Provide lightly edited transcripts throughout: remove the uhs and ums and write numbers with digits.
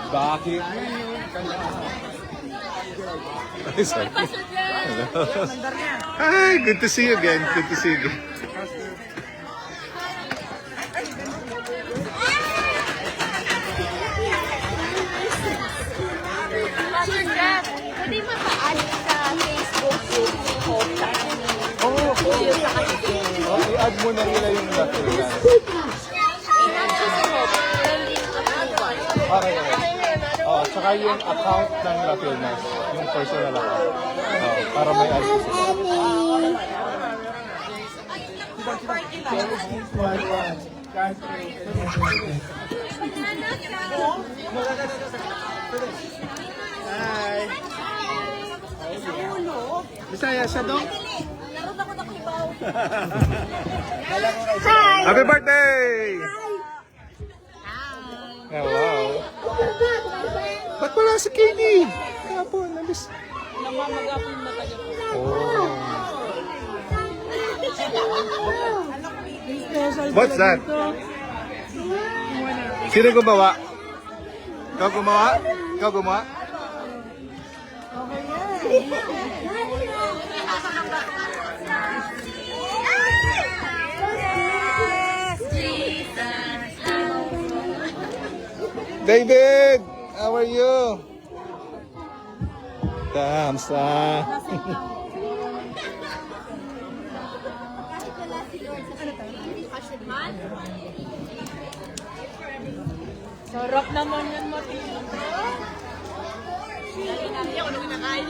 Bakit? Ay, sorry. Hi, good to see you again. Good to see you again. Pwede maka-add sa Facebook yung contact ni I-add mo na nila yung lahat. i-add siya sa pending approval. Okay. Tsaka yung account ng La Filmas, yung personal account. Para may add ko sila. Hi. Bisaya siya dong. Happy birthday! Oh, wow. Ba't wala si Kenny? Kapon, nabis. Namamagapon na tayo. Oh. What's that? Sino gumawa? Ikaw gumawa? Ikaw gumawa? David! How are you? Kamusta? Sarap naman yan, Matino. Dali ako nung nakain.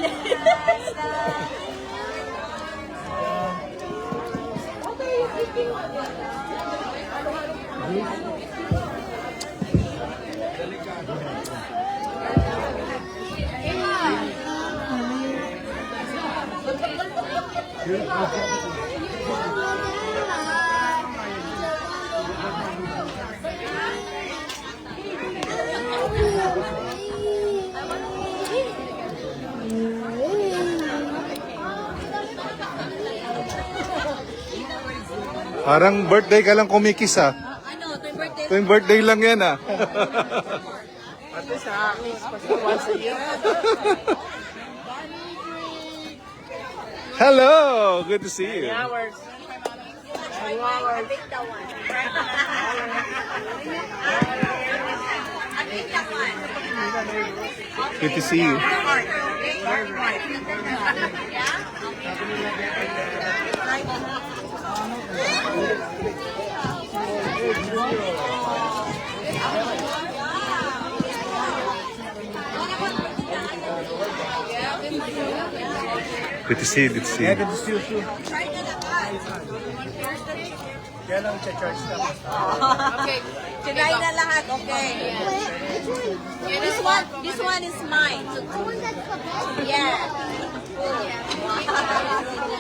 Parang birthday ka lang kumikis ah. Ano, ito yung birthday. Tuwing birthday lang yan ah. Ate sa akin, once a year. Hello! Good to see you. Hours. Good to see you. Good to see you. Good to see you. Good to see you too. Kaya lang charge na. Okay. Try na lahat, okay. This one is mine. Yeah.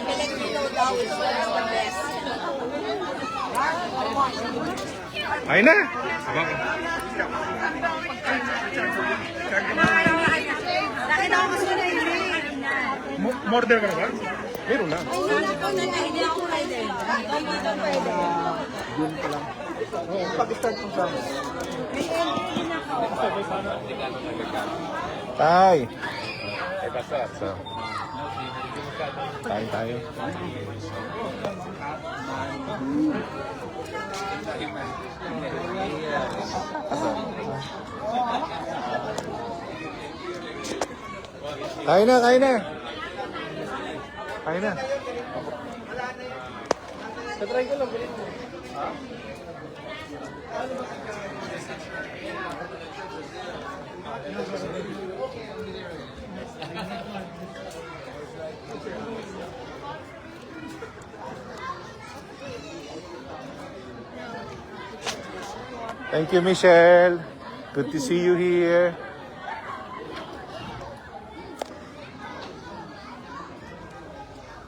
Filipino daw is one of the best. Ay na! Nakita ko kasi na yun. Order ka na ba? Meron na. Hindi ako rider. Hindi ka pwede. Yun pa lang. Pag-start kong sama. Tay! So, kain tayo. Kain na, kain na. Kain na. Katry ko lang. Bilit mo. Thank you, Michelle. Good to see you here.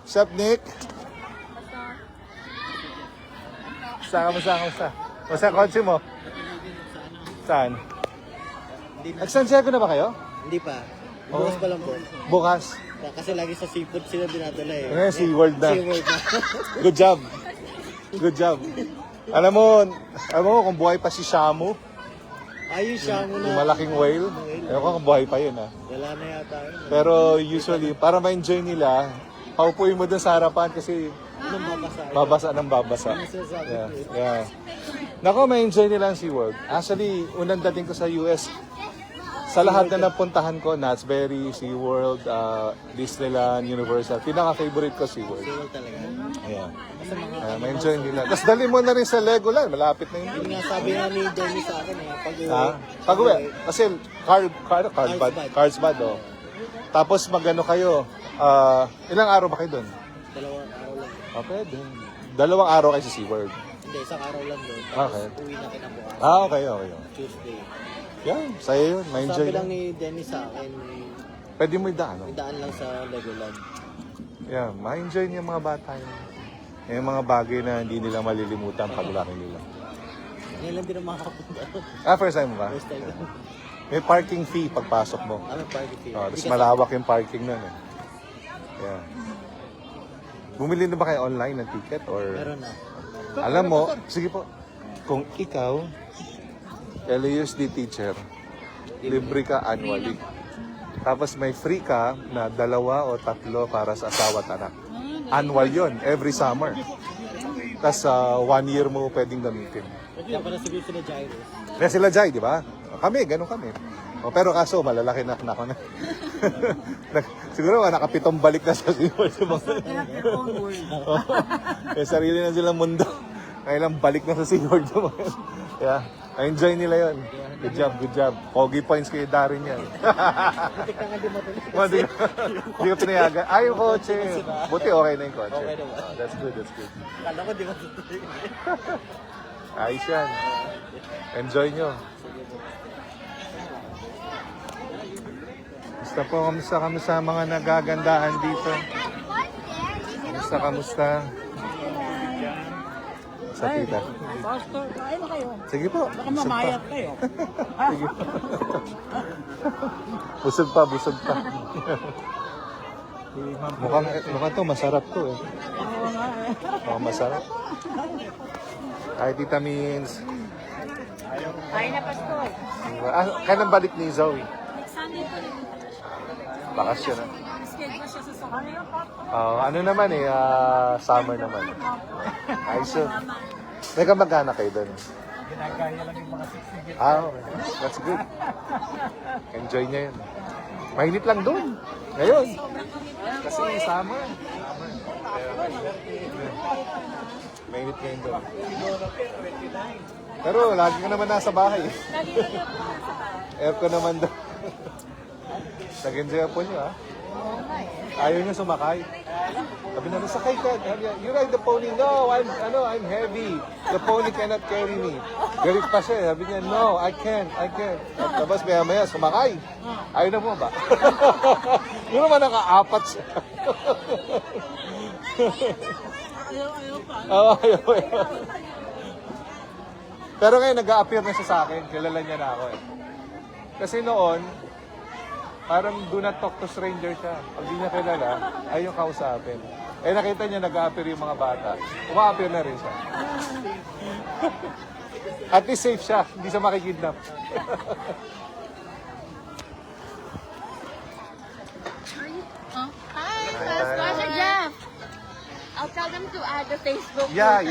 What's up, Nick? Kamusta? Kamusta kotse mo? Saan? Nag-Santiago na ba kayo? Hindi pa. Bukas pa lang po. Bukas. Kasi lagi sa seafood sila dinadala eh. Eh, SeaWorld na. SeaWorld na. Good job. Good job. Alam mo kung buhay pa si Shamu, Ayun siya mo yung na. malaking whale. Ewan ko kung buhay pa yun ah. Wala na yata yun. Pero usually, para ma-enjoy nila, paupuin mo dun sa harapan kasi Anong babasa? babasa ng babasa. Sinasabi Yeah, ko eh. yeah. Nako, ma-enjoy nila ang SeaWorld. Actually, unang dating ko sa US, sa lahat na napuntahan ko, Knott's Berry, SeaWorld, Disneyland, Universal, pinaka-favorite ko SeaWorld. SeaWorld talaga. Yeah. Ma-enjoy nila. Tapos dali mo na rin sa Legoland, malapit na yun. Yun nga sabi nga ni Jenny sa akin eh. Ha? Pag-uwi. Kasi Carlsbad, oh. Tapos magano kayo, ilang araw ba kayo doon? 2 araw lang. Okay, doon. 2 araw kayo sa SeaWorld. Hindi, 1 araw lang doon. Okay. Uwi na kinabukasan. Okay. Tuesday. Yan, sa'yo yun. Ma-enjoy Sabi lang lang. ni Dennis sa akin, Pwede mo idaan, may no? daan lang sa Legoland. Yeah, ma-enjoy niya mga bata yun. Yung mga bagay na hindi nila malilimutan pag laki nila. Ngayon lang din ang makakapunta. First time ba? First time. May parking fee pagpasok mo. Ano party fee? Tapos malawak yung parking nun eh. Yeah. Bumili na ba kayo online ng ticket or... Meron na. Alam mo, sige po, kung ikaw, LAUSD teacher, libre ka annually. Tapos may free ka na 2 o 3 para sa asawa at anak. Annual yon every summer. Tapos 1 year mo pwedeng gamitin. Kaya pala siguro sila Jairus. Kaya sila Jai, di ba? Kami, ganun kami. Pero kaso, malalaki na ako na. Siguro nakapitong balik na sa SeaWorld. May sarili na silang mundo. Kailang balik na sa SeaWorld. Yeah. Enjoy nila yon. Good job. Pogi points kay Darin yan. Hindi ko pinayagan. Ay, yung kotse. Buti okay na yung kotse. Okay naman. That's good. Kala ko di matutuloy. Ayos yan. Enjoy nyo. Kamusta mga nagagandahan dito? Kamusta? Sa tita. Pastor, kain na kayo. Sige po. Baka mamayat kayo. Sige po. Busog pa. Mukhang to, masarap to eh. Oo nga eh. Mukhang masarap. Ay, Tita Means. Kain na, Pastor. Kailan balik ni Zoe? Next Sunday po rin. Bakasyon na. Schedule siya sa summer. Ano naman eh, summer naman. Ayos yun. May kamag-anak kayo doon. Ginagaya lang yung mga 60 Okay. That's good. Enjoy niya yun. Mainit lang doon. Ngayon. Kasi summer. Mainit ngayon doon. Pero lagi ka naman nasa bahay. Aircon naman doon. Nag-enjoy po niyo ha. Ayaw niya sumakay. Sabi na, sakay ka. You ride the pony. No, I'm heavy. The pony cannot carry me. Galit pa siya. Sabi niya, no, I can't. Tapos maya sumakay. Ayaw na po ba? Yun naman naka-apat siya. Ayaw pa. Oo, ayaw. Pero ngayon, nag-a-appear na siya sa akin. Kilala niya na ako eh. Kasi noon, parang do not talk to stranger siya. Pag di niya kilala, ayaw kausapin. Eh nakita niya nag-a-appear yung mga bata. Uma-appear na rin siya. At least safe siya. Hindi siya makikidnap. Hi, Pastor Jeff. I'll tell them to add the Facebook. Yeah.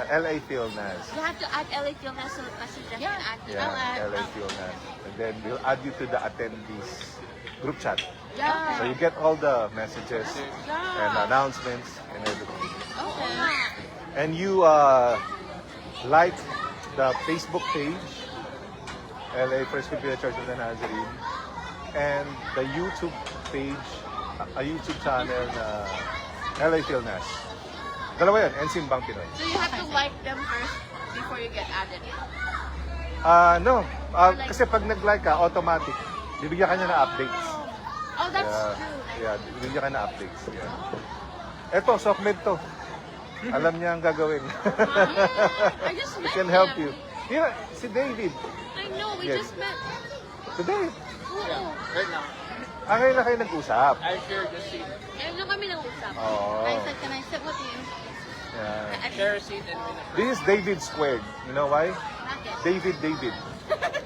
LA Philnas. You have to add LA Filnas so Pastor Jeff can add you. Yeah, LA Philnas. And then we'll add you to the attendees group chat. Yeah. So you get all the messages and announcements and everything. Okay. And you like the Facebook page, LA First Filipino Church of the Nazarene, and the YouTube page, a YouTube channel na LA Philnas. Dalawa yun, and Simbang Pinoy. So you have to like them first before you get added. No, kasi pag nag-like ka, automatic. Bibigyan ka niya na updates. Oh, that's true. Yeah, bibigyan ka na updates. Yeah. Eto, SOCMED to. Alam niya ang gagawin. I just He met can help him. you. Yeah, si David. I know, we Yes. just met. Today. Oo. Ngayon na kayo nag-usap. I share the seat. Ngayon lang kami nag-usap. Oo. I said, can I sit with you? Yeah. Share a seat and win a This is David Squared. You know why? Bakit? David.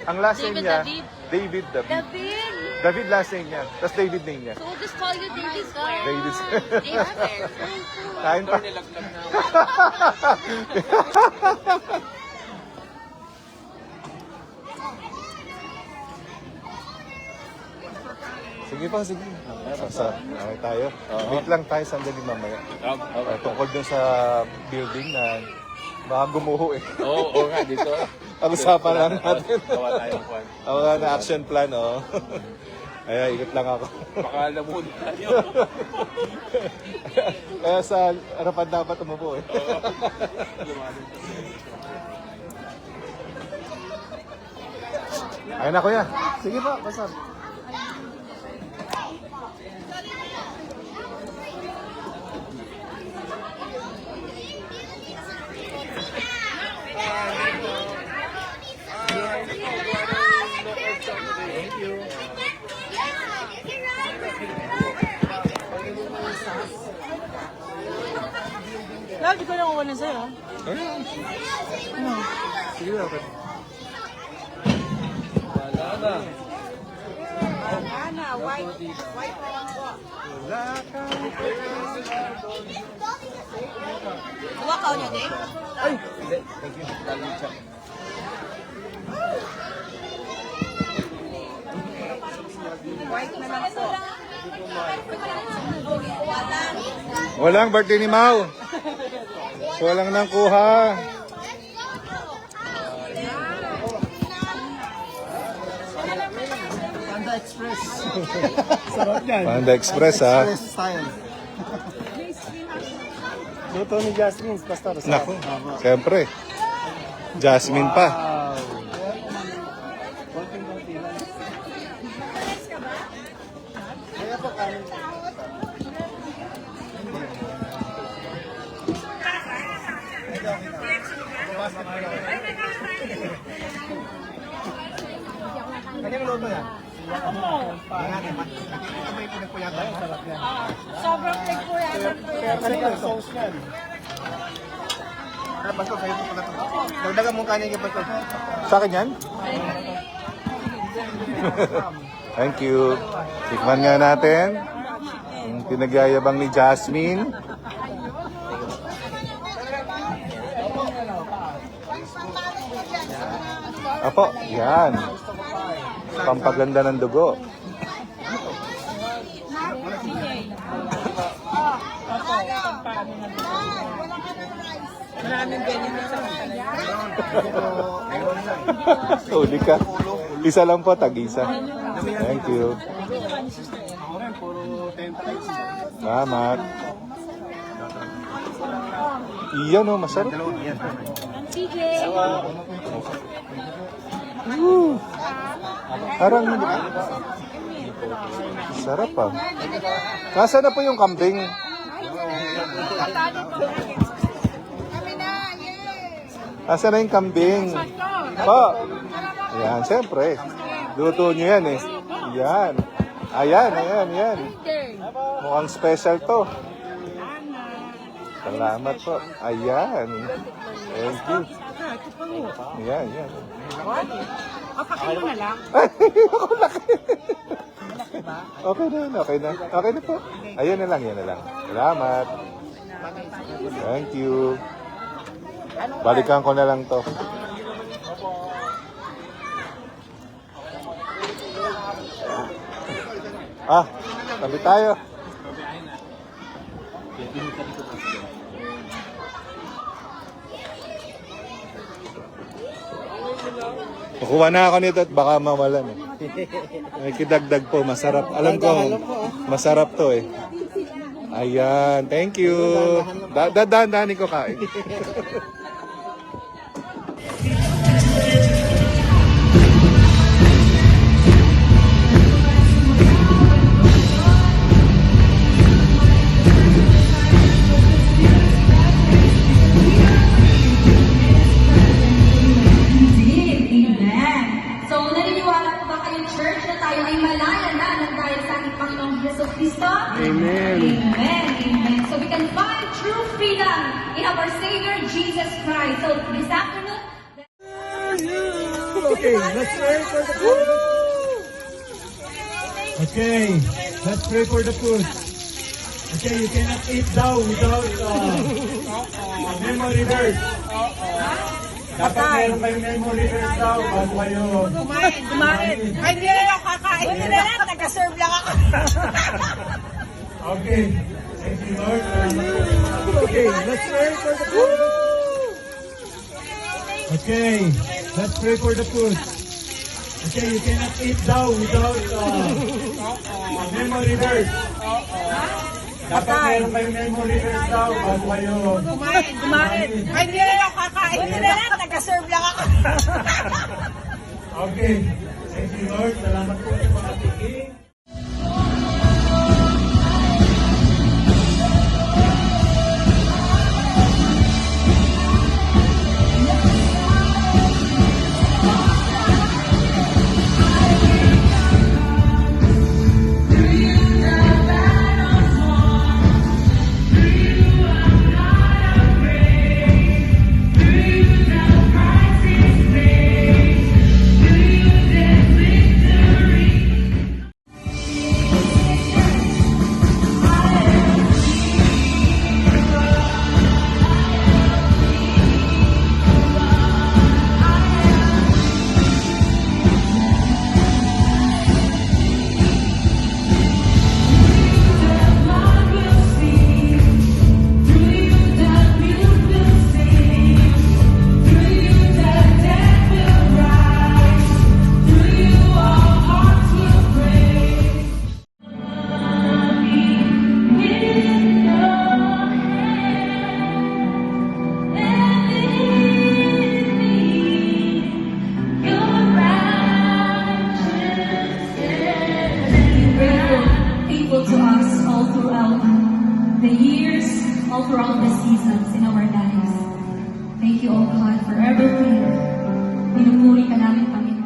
Ang last name David niya, David? David. David! David last name niya. Tapos David name niya. So we'll just call you David Square. David Square. David Square. Kain pa. nilaglag na ako. Sige pa, sige. Okay tayo. Wait lang tayo sandali mamaya. Tungkol dun sa building na baka gumuho eh. Oo nga, dito. Ang usapan lang natin. Gawa tayong kwan. Ako nga na action plan, oh. Ay, ikot lang ako. Baka lamun tayo. Kaya sa harapan dapat umupo eh. Ayun na kuya. Sige pa, basta. Lagi ko yung kukunin sa'yo. Ayun. Sige na, okay. Ana, white na lang po. Wakaw niya, Dave? Ay! Hindi. Thank you. Dalang siya. White na lang po. Walang birthday ni Mau. Walang nang kuha. Panda Express. Sarap yan. Panda Express, ha? Express style. Luto ni Jasmine, Pastor. Naku, siyempre. Jasmine pa. Kanyang luto yan. Sobrang big po yan. Kanina, sauce yan. Pastor, kayo po pala ito. Dagdagan mo kanin kay Pastor. Sa akin yan? Thank you. Tikman nga natin. Ang pinagyayabang ni Jasmine. Apo, yan. Pampaganda ng dugo. Maraming benefits sa kanya. Huli ka. Isa lang po, tag-isa. Thank you. Salamat. Iyan o, masarap. CJ! Parang sarap ah. Nasaan na po yung kambing? Nasaan na yung kambing? Po. Yan, siyempre. Luto nyo yan eh. Yan. Ayan. Mukhang special to. Salamat po. Ayan. Thank you. Yan. Kapakain na lang. Ako laki. Okay na. Okay na po. Ayan na lang. Salamat. Thank you. Balikan ko na lang to. Tabi tayo. Kukuha na ako nito at baka mawalan eh. May kidagdag po, masarap. Alam ko, masarap to eh. Ayan, thank you. Dahan-dahanin ko kain. So, naniniwala po ba kayong church na tayo ay malaya na ng dahil sa ating Amen. Amen. So we can find true freedom in our Savior Jesus Christ. So this afternoon, Okay, let's pray for the food. Okay, let's pray for the food. Okay, you cannot eat daw without memory verse. Dapat meron kayong memory verse daw bago kayo. Kumain. Ay, hindi na ako kakain. Hindi na lang. Nag-serve lang ako. Okay, thank you Lord. Okay, let's pray for the food. Okay, let's pray for the food. Okay, you cannot eat daw without memory verse. Dapat meron kayong memory verse daw bago kayo. Kumain. Ay, hindi na ako kakain. Hindi na lang. Nag-serve lang ako. Okay, thank you Lord. Salamat po sa mga tiking. faithful to us all throughout the years, all throughout the seasons in our lives. Thank you, O God, for everything. Pinupuri ka namin, Panginoon.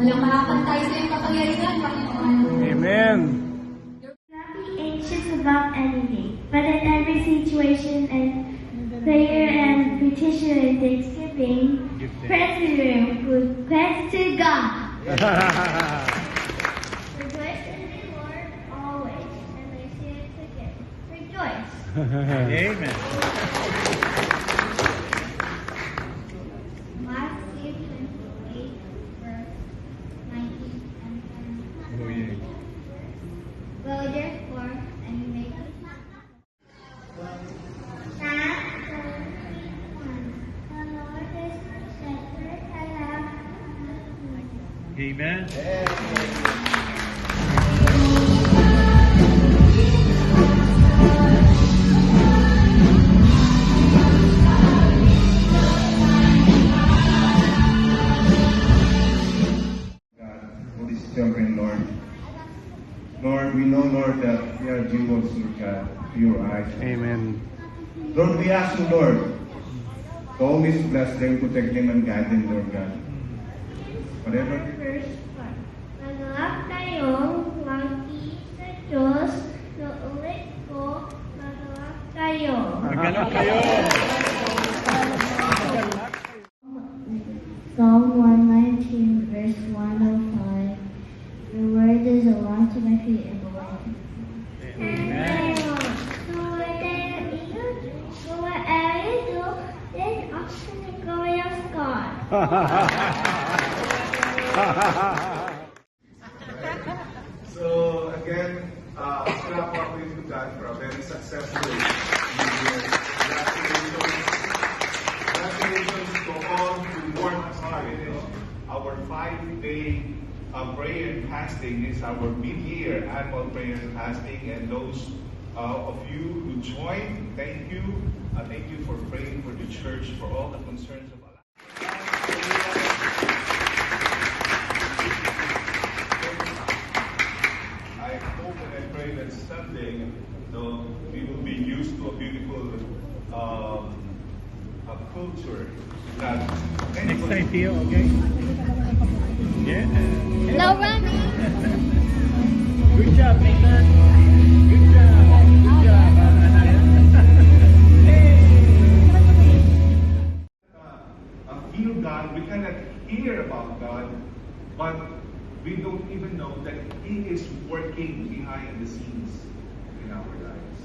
Walang makakantay sa iyong kapangyarihan, Panginoon. Amen. Not be anxious about anything, but in every situation and prayer and petition and thanksgiving, praise to God. Rejoice in the Lord always, and I say it again, rejoice. Amen. Matthew 28, verse 19 and 20. Go therefore and make Psalm 31. The Lord is my shepherd, I have nothing. Amen. God, for these children, Lord. Lord, we know, Lord, that they are jewels, Lord God, to your eyes. Amen. Lord, we ask you, Lord, to always bless them, protect them, and guide them, Lord God. Whatever. Verse 4. Magalak kayong lagi sa Diyos na ulit ko, magalak kayo. Magkalap kayo. Psalm 119, verse 105. Your word is a lamp to my feet and a light. Amen. So whatever you do, then action the glory of God. So again, clap our praise to God for a very successful New Year. Congratulations to all who worked hard. Our 5-day prayer and fasting is our mid-year annual prayer and fasting, and those of you who joined, thank you. Thank you for praying for the church, for all the concerns of our life. I hope and I pray that Sunday, we will be used to a beautiful culture that Next time, Theo, okay? Yeah. No running. Good job, Nathan. Good job. Good job, Anaya. Feel God, we cannot hear about God, but we don't even know that He is working behind the scenes in our lives.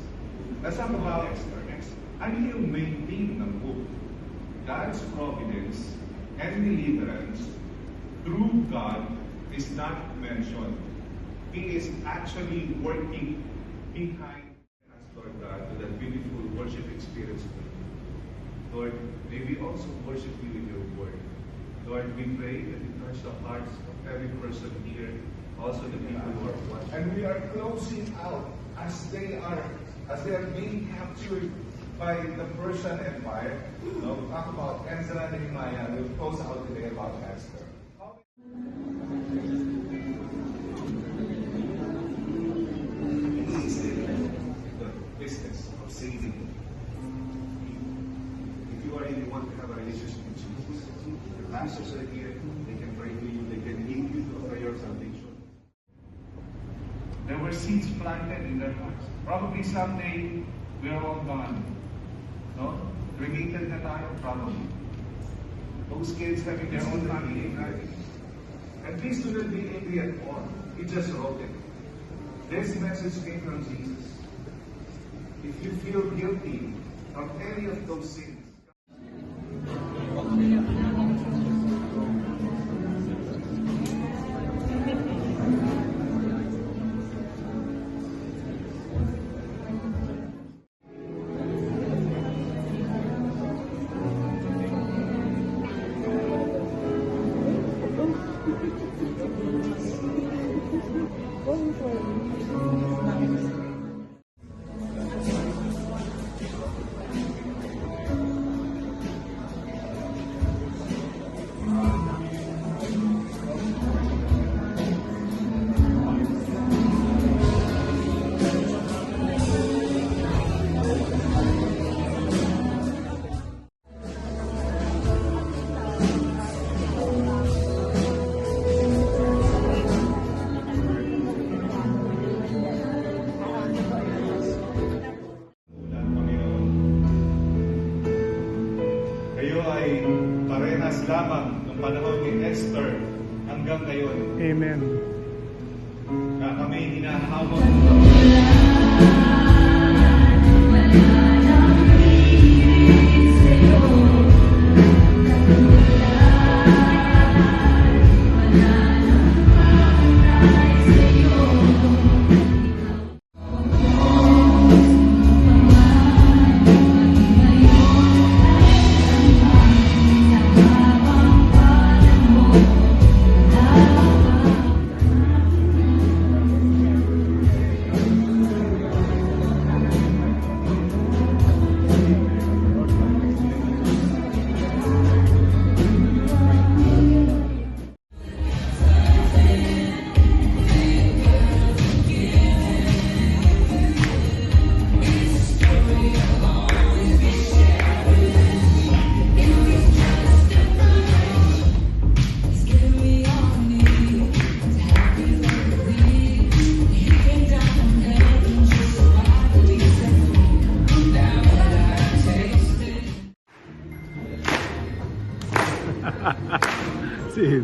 Let's talk about ano yung main theme ng book? God's providence and deliverance through God is not mentioned. He is actually working behind us, Lord God, to that beautiful worship experience. Lord, may we also worship you with your word. Lord, we pray that you touch the hearts of every person here, also the people who are watching. And we are closing out as they are being captured by the Persian Empire. We'll talk about Ezra and Nehemiah. We'll close out today about Esther. The business of saving. If you really want to have a relationship with Jesus, the pastors are here, they can pray to you, they can lead you to a prayer of salvation. There were seeds planted in their hearts. Probably someday we are all gone. No? Cremated na tayo, probably. Those kids having their own family, right? And please do not be angry at all. He just wrote it. This message came from Jesus. If you feel guilty of any of those sins, hanggang ngayon. Amen. Na kami hinahabol. Sí,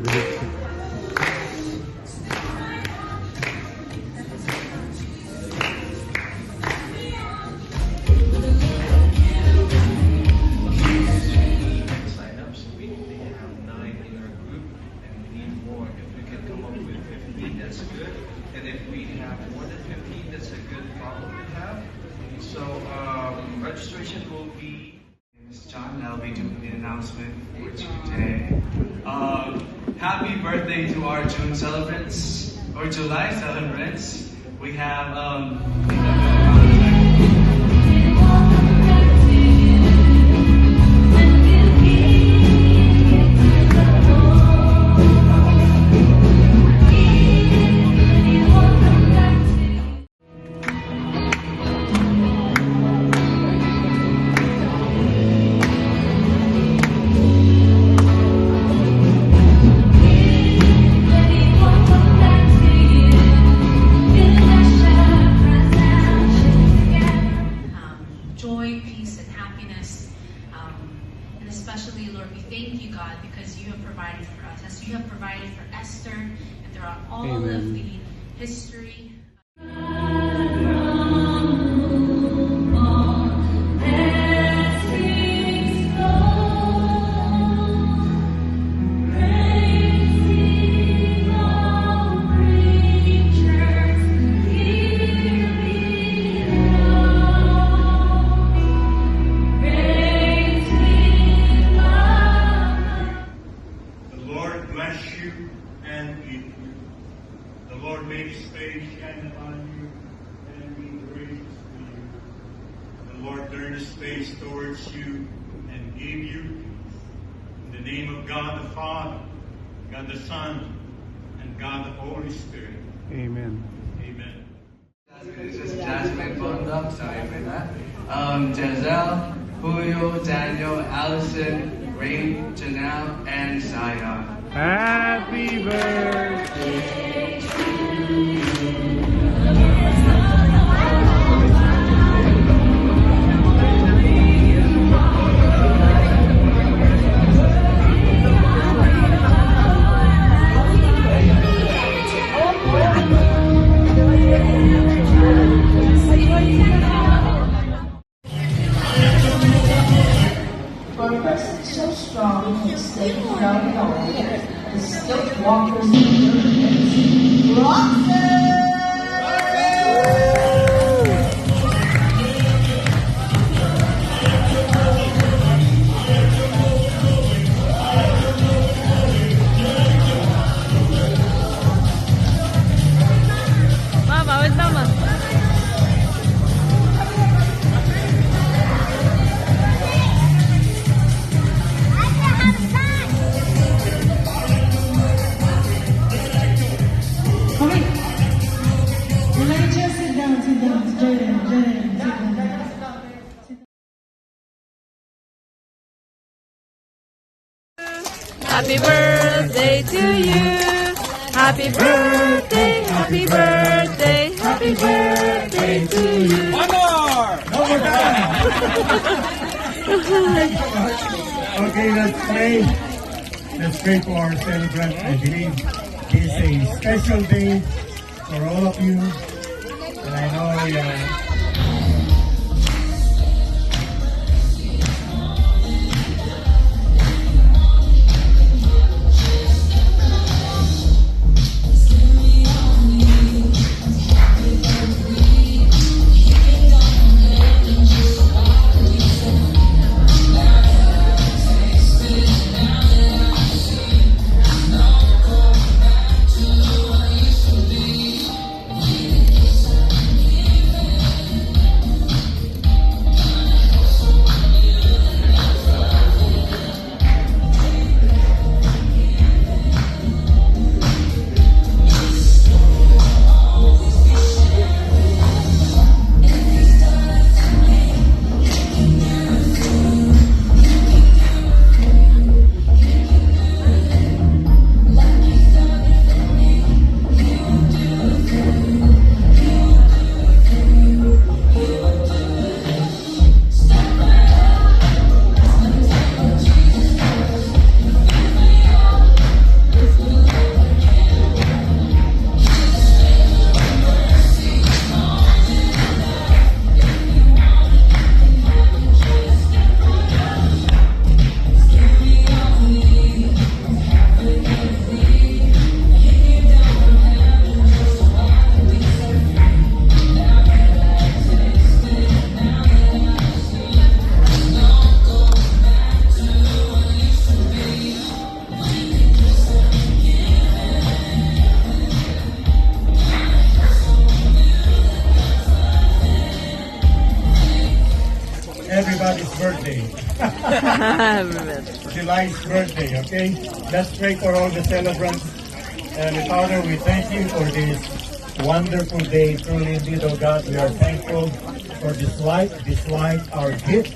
Sign-ups. We only have 9 in our group, and we need more. If we can come up with 15, that's good. And if we have more than 15, that's a good problem to have. So registration will be. My name is John. I'll be doing the announcement for today. Happy birthday to our June celebrants or July celebrants. We have joy, peace, and happiness. And especially, Lord, we thank you, God, because you have provided for us, as you have provided for Esther, and throughout all of the history. The Lord bless you and keep you. The Lord make his face shine upon you and be gracious to you. The Lord turn his face towards you and give you peace. In the name of God the Father, God the Son, and God the Holy Spirit. Amen. Amen. It's just Jasmine Bondok, sorry for that. Giselle, Julio, Daniel, Allison, Ray, Janelle, and Zion. Happy birthday to you. For a person so strong can stay without it all, the stilt walkers in the Roxanne! Mama, wait, mama. Happy birthday to you. Happy birthday, happy birthday, happy birthday to you. One more! Okay, let's pray. Let's pray for our celebrant. I believe this is a special day for all of you. And I know everybody's birthday. July's birthday, okay? Let's pray for all the celebrants. Heavenly Father, we thank you for this wonderful day. Truly indeed, oh God, we are thankful for this life, our gift,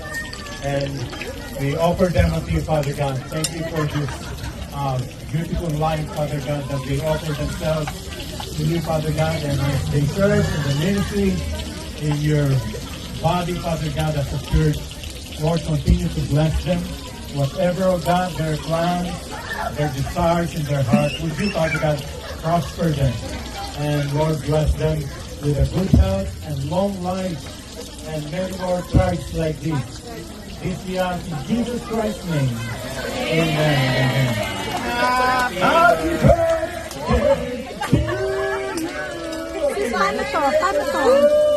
and we offer them unto you, Father God. Thank you for this beautiful life, Father God, that they offer themselves to you, Father God, and as they serve in the ministry, in your body, Father God, as a church, Lord, continue to bless them. Whatever, oh God, their plans, their desires in their heart, would you, Father God, prosper them. And Lord, bless them with a good health and long life and many more tribes like this. This we ask in Jesus Christ's name. Amen. Happy birthday to you. Paano to?